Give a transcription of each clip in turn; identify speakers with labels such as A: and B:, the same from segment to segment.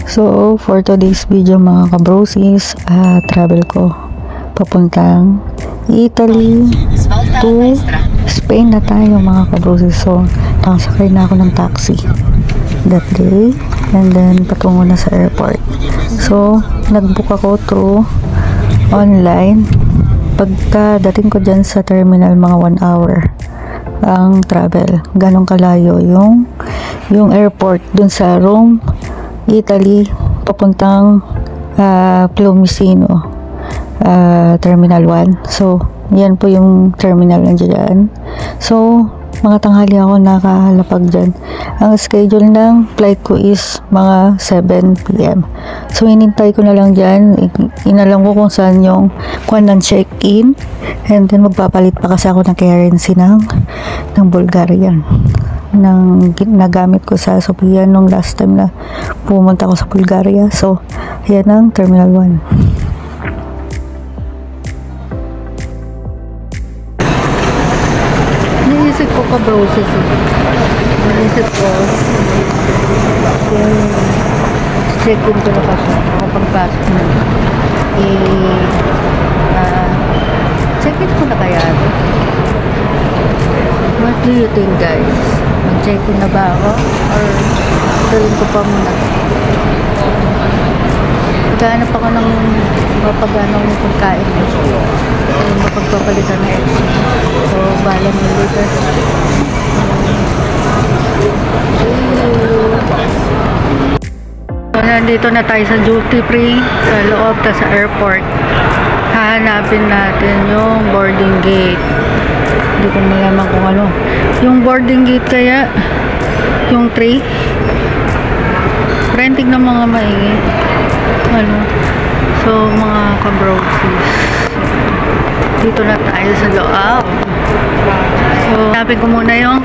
A: So, for today's video mga kabrosis, travel ko papuntang Italy to Spain na tayo mga kabrosis. So, nakasakay na ako ng taxi that day and then patungo na sa airport. So, nagbook ako through online. Pagka dating ko dyan sa terminal, mga 1 hour ang travel. Ganong kalayo yung airport dun sa Rome, Italy, papuntang Fiumicino, Terminal 1. So, yan po yung terminal nandiyan. So, mga tanghali ako nakahalapag dyan. Ang schedule ng flight ko is mga 7 PM. So, inintay ko na lang dyan. Inalam ko kung saan yung kuan ng check-in. And then, magpapalit pa kasi ako ng currency ng Bulgarian. Nagamit ko sa Sofia nung last time na pumunta ko sa Bulgaria. So, ayan ang Terminal 1. Naisip ko ka-broses Naisip ko yung check-in ko na kasi makapagpasok na check-in ko na kaya what do you think guys? Mag-check-in na ba ako? Or gawin ko pa muna? Maghanap ako ng mapagano ng pagkain mapagpapalitan na extra. So, bahala mo later. So, nandito na tayo sa duty free sa loob sa airport. Hahanapin natin yung boarding gate. Hindi ko malaman kung ano yung boarding gate, kaya yung 3 renting ng mga maigi so mga kabrosis, dito na tayo sa loob. So hanapin ko muna yung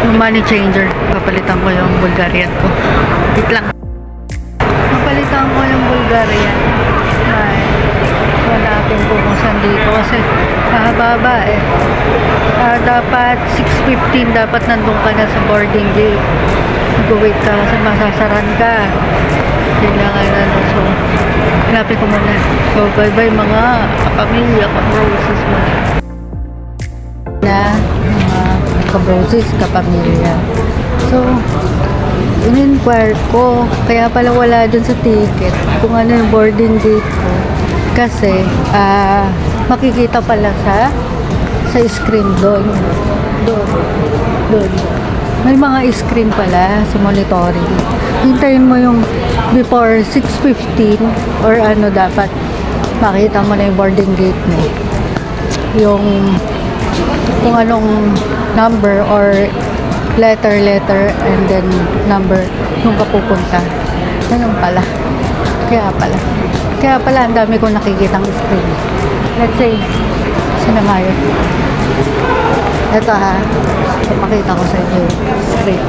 A: yung money changer. Papalitan ko yung Bulgarian ko. Wait lang, papalitan ko yung Bulgarian. Hanapin ko kung saan dito kasi baba dapat 6:15 dapat nandun ka na sa boarding gate. Mag-wait ka kasi masasaran ka. Kailangan so hanapin ko muna. So bye bye mga kapamilya, kabroses mo na mga kabroses, kapamilya. So in-inquire ko, kaya pala wala dun sa ticket kung ano yung boarding gate ko. Kasi, makikita pala sa screen doon. May mga screen pala sa monitoring. Hintayin mo yung before 6:15 or dapat makita mo na yung boarding gate mo. Yung kung anong number or letter and then number nung kapupunta. Ganun pala. Kaya pala ang dami ko nakikitang screen. Let's say, sino nga yun? Ito papakita ko sa inyo screen.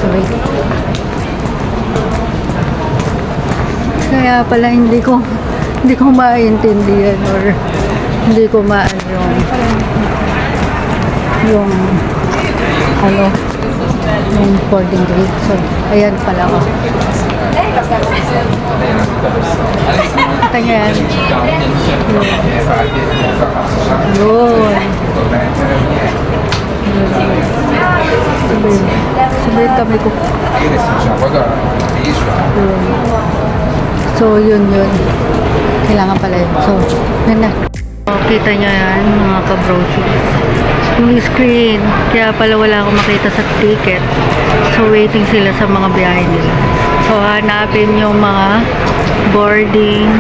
A: So wait. Kaya pala hindi ko maintindihan or hindi ko yung boarding gate. So, ayan pala ako. Ito yan. Yun. Sabihin kami ko. So, yun. Kailangan pala yun. So, yun na. Kita nyo yan, mga kabrosis. Yung screen, kaya pala wala akong makita sa ticket. So, waiting sila sa mga biyahe nila. So, hanapin yung mga boarding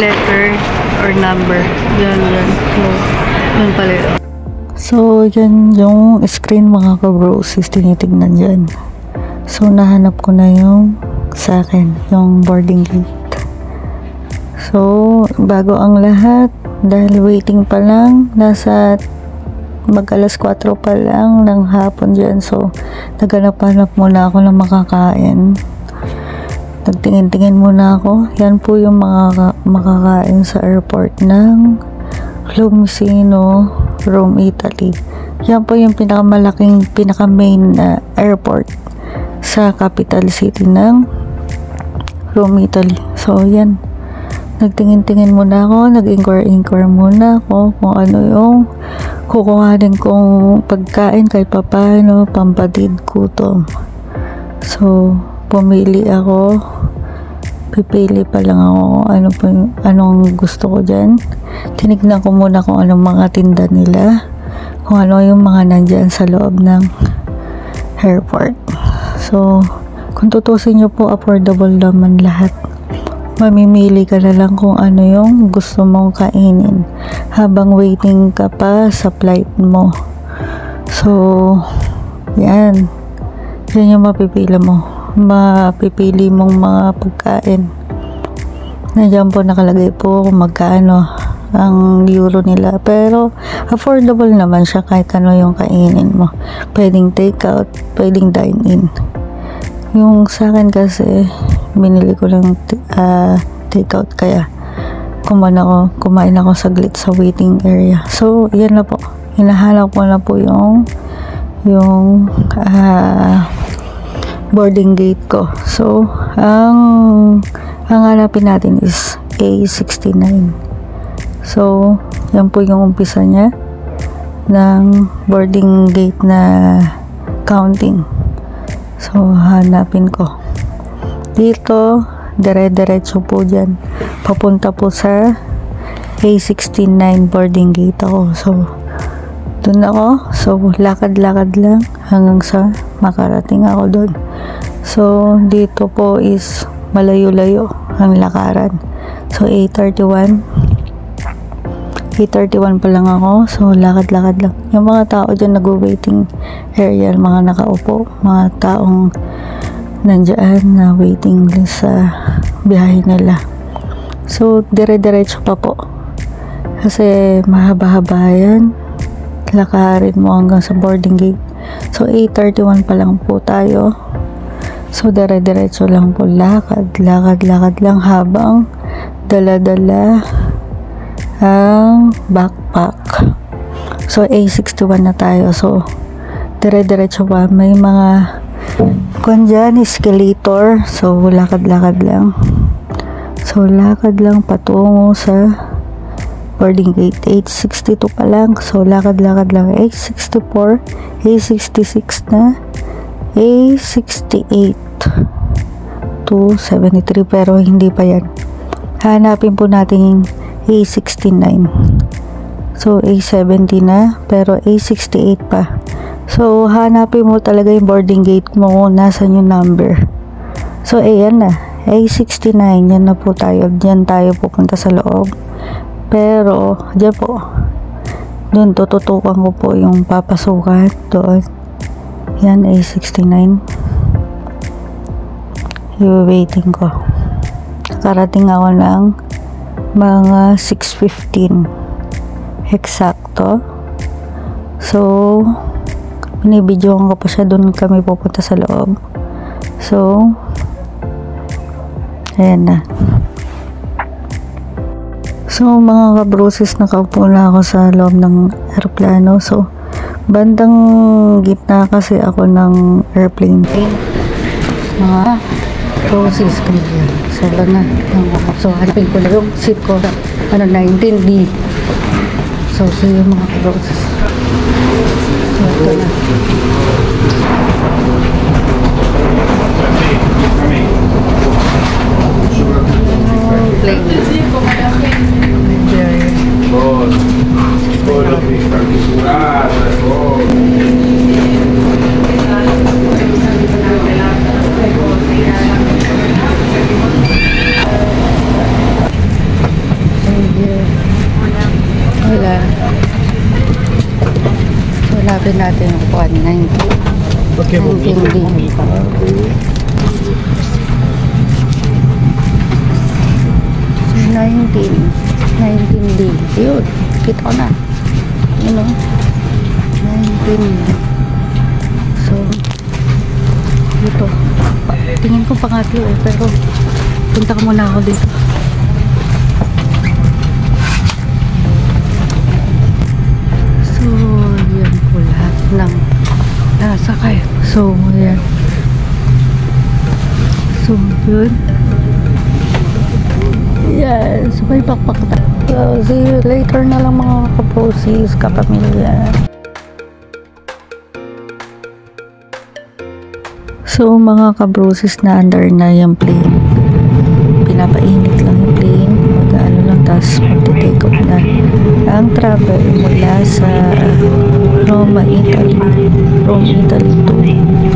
A: letter or number. Yun. So, yun pala yun. So, yan yung screen mga kabrosis, tinitignan dyan. So, nahanap ko na yung sa akin, yung boarding gate. So, bago ang lahat, dahil waiting pa lang, nasa mag-alas 4 pa lang ng hapon dyan. So, naghanap-hanap muna ako ng makakain. Nagtingin-tingin muna ako. Yan po yung mga makakain sa airport ng Fiumicino, Rome, Italy. Yan po yung pinakamalaking, pinaka-main na airport sa capital city ng Rome, Italy. So yan, nagtingin-tingin muna ako, nag-inquire muna ako kung ano yung kukuhanin kong pagkain kahit papaano, pampatid gutom. So pumili ako, pipili pa lang ako ano po yung, anong gusto ko dyan. Tinignan ko muna kung anong mga tinda nila, kung ano yung mga nandyan sa loob ng airport. So kung tutusin nyo po, affordable naman lahat. Mamimili ka na lang kung ano yung gusto mong kainin habang waiting ka pa sa flight mo. So yan yung mapipili mong mga pagkain. Nandiyan po nakalagay po kung magkano ang euro nila, pero affordable naman siya kahit ano yung kainin mo. Pwedeng take out, pwedeng dine in. Yung sa akin kasi binili ko lang take out, kaya kumain ako saglit sa waiting area. So yan na po, hinahanap ko na po yung boarding gate ko. So ang hanapin natin is A69. So yan po yung umpisa niya ng boarding gate na counting. So hanapin ko dito, dire-diretso po dyan papunta po sa A69 boarding gate ako. So dun ako, so lakad-lakad lang hanggang sa makarating ako dun. So dito po is malayo-layo ang lakaran. So A31 pa lang ako, so lakad-lakad lang. Yung mga tao dyan nag-waiting area, mga nakaupo, mga taong nandyan na waiting sa biyahe nila. So dire-diretso pa po kasi mahaba-haba yan, lakarin mo hanggang sa boarding gate. So A31 pa lang po tayo. So dire-diretso lang po, lakad lang habang dala-dala ang backpack. So A61 na tayo. So dire-diretso pa, may mga dyan, escalator. So lakad-lakad lang. So lakad lang patungo sa boarding gate. 862 pa lang. So lakad-lakad lang. 864, A66 na, A68 to 73, pero hindi pa yan. Hanapin po natin A69. So A70 na, pero A68 pa. So hanapin mo talaga yung boarding gate mo kung nasan yung number. So ayan na, A69, yan na po tayo. Diyan tayo pupunta sa loob. Pero diyan po, doon tututukan ko po yung papasukan doon. Yan, A69. I-waiting ko. Karating ako ng mga 6:15 eksakto. So binibidyoan ko pa siya, doon kami pupunta sa loob. So ayan na. So mga kabrusis, nakaupo na ako sa loob ng aeroplano. So bandang gitna kasi ako ng airplane. Mga kabrusis, so na. So hanapin ko lang yung seat ko, 19D. So see you mga kabrusis. So ito na. Wala. So lapin natin yung 19D. So 19D. Yun, kita ko na. Yun o. 19D. So dito. Tingin ko pangatlo eh, pero punta ka muna ako dito. So yan po lahat ng nasakay. So yan. Yun. Yes, may pakpak na. So, see you later na lang mga kaprosis, kapamilya. So, mga kabrosis, na under na yung plane. Pinapainit lang yung plane. Mag-ano lang, tapos mag-take off na. Ang travel mula sa Rome, Italy to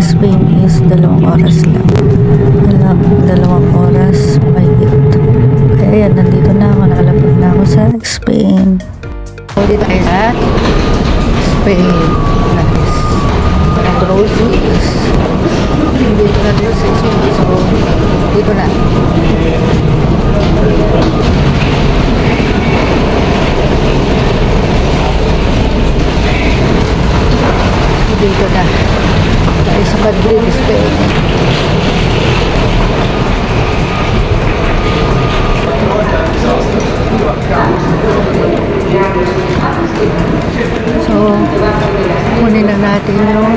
A: Spain is 2 oras lang. 2 oras, mahigit. Kaya yan, nandito na ako. Nakalapag na ako sa Spain. Ulit tayo sa Spain. Nice. Mga groceries. Dito na dito sa Spain. So, dito na. Dito na. Tayo sa Madrid, Spain. So, kunin na natin yung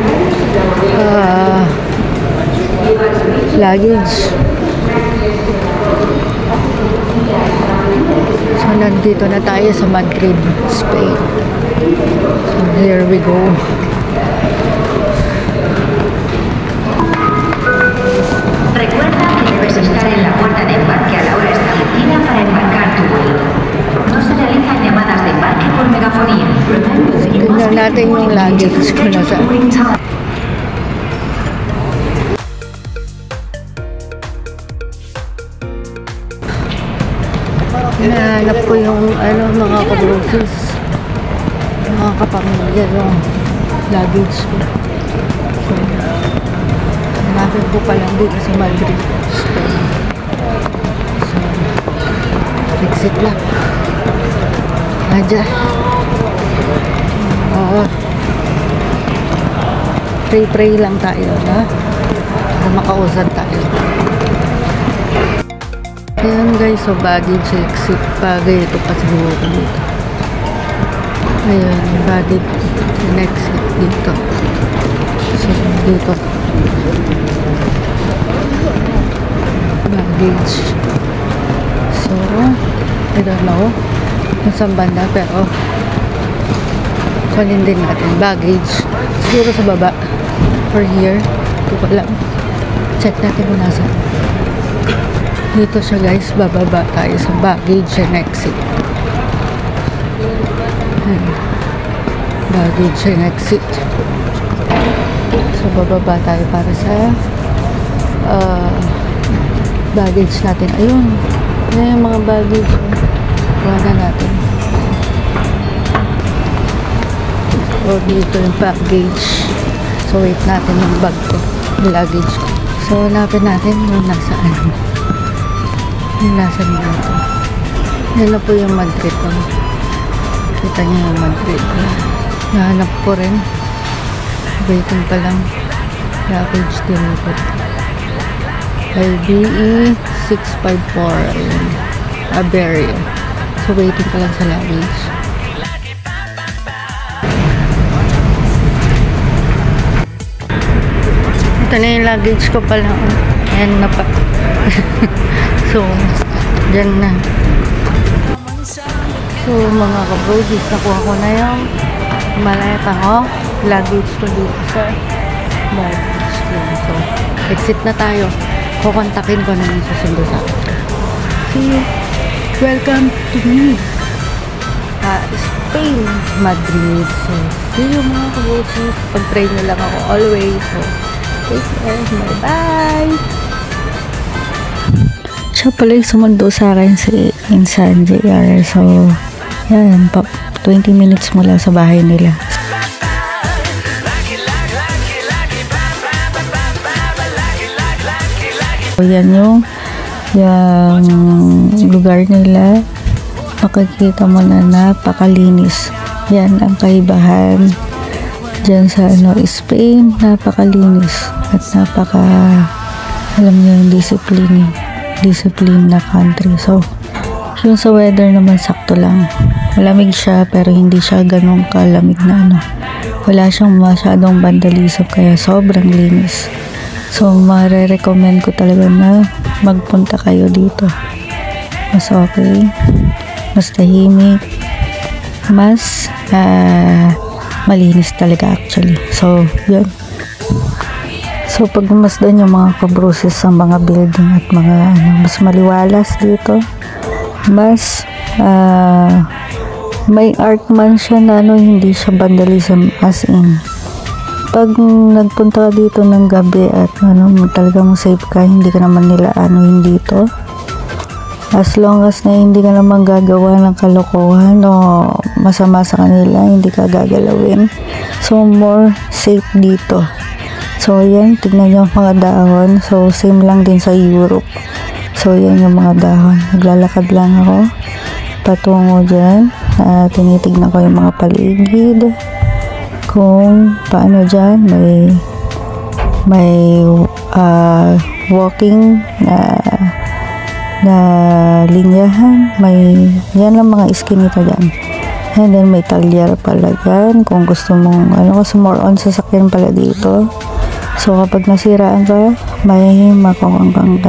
A: luggage. So, nandito na tayo sa Madrid, Spain. So, here we go.
B: Recuerda que debes estar en la puerta de embarque a la hora establecida para embarcar tu vuelo. No se realizan llamadas de embarque por megafonía.
A: Tingnan natin yung luggage ko na sa... Nahanap ko yung mga kabrosis, mga kapamilya, yung luggage ko. So, hanapin ko pa lang dito sa Madrid, Spain. So, exit lang. Nadya. Pray lang tayo, na? Para makausad tayo. Ayan guys, so baggage exit. Bagay ito pa siguro dito. Ayan, baggage exit dito. So, dito. Baggage. So, I don't know kung saan banda, pero kunin din natin. Baggage. Siguro sa baba. Or here. Ito pa lang. Check natin kung nasa. Dito siya guys. Bababa tayo sa baggage and exit. Baggage and exit. So, bababa tayo para sa baggage natin. Ayun. Ayan yung mga baggage. Kuha na natin. So, dito yung baggage. So, wait natin yung bag ko. Yung luggage ko. So, hanapin natin yung nasaan. Yung nasa dito. Yan na po yung Madrid. Kita niyo yung Madrid. Nahanap ko rin. Waiting pa lang. Luggage delivered. LBE 654. Ayun. Iberia. So, waiting pa lang sa luggage. Ito na yung luggage ko pala. Ayan na pa. So, dyan na. So, mga kabrosis, nakuha ko na yung maleta ko. Luggage ko dito sa baggage. So, exit na tayo. Kukontakin ko na yung susundo sa akin. See you. Welcome to me. Spain, Madrid. So, see you mga kabrosis. Pag-pray nyo lang ako always. So, take care. Bye-bye. Siya pala yung sumundo sa akin si Insan JR. So, yan. 20 minutes mula sa bahay nila. So, yan yung lugar nila. Makikita mo na napakalinis. Yan ang kaibahan dyan sa Spain. Napakalinis at alam niyo yung discipline na country. So, yung sa weather naman sakto lang. Malamig siya pero hindi siya ganun kalamig na wala siyang masyadong bandalism kaya sobrang linis. So, mare-recommend ko talaga na magpunta kayo dito. Mas okay, mas tahimik, mas malinis talaga actually. So, yun. So, pag masdan yung mga kabrusis sa mga building at mga mas maliwalas dito, mas may art man siya na hindi siya vandalism as in. Pag nagpunta ka dito ng gabi at talagang safe ka, hindi ka naman nila dito. As long as na hindi ka naman gagawa ng kalokohan o masama sa kanila, hindi ka gagalawin. So, more safe dito. So, yan, tignan nyo mga dahon. So, same lang din sa Europe. So, yan yung mga dahon. Naglalakad lang ako patungo dyan. Tinitignan ko yung mga paligid. Kung paano dyan, may walking na linyahan. Yan lang mga iskinita dyan. And then, may talyar pala dyan. Kung gusto mong, kasi more on sasakyan pala dito. So, kapag nasiraan ka, may makukuha kang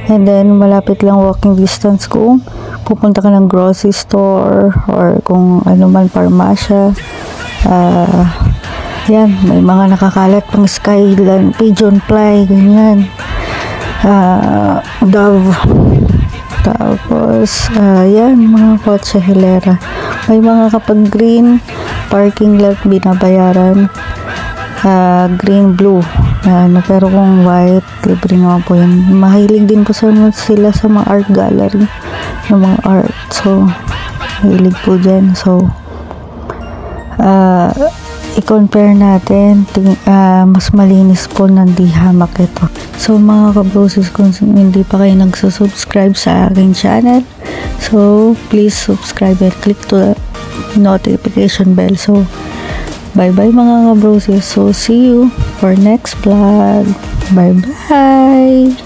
A: And then, malapit lang walking distance kung pupunta ka ng grocery store or kung man, parmasya. Yan, may mga nakakalat pang skyline, pigeon fly, ganyan. Dove. Tapos, yan, mga kotse hilera. May mga kapag green, parking lot binabayaran. Green, blue. Pero kung white, libre naman po yan. Mahilig din po sila sa mga art gallery ng mga art. So, mahilig po dyan. So, i-compare natin, mas malinis po ng dihamak ito. So, mga kabrosis, kung hindi pa kayo nagsusubscribe sa aking channel, so, please subscribe and click to the notification bell. So, bye-bye mga kabrosis. So, see you for next vlog. Bye-bye!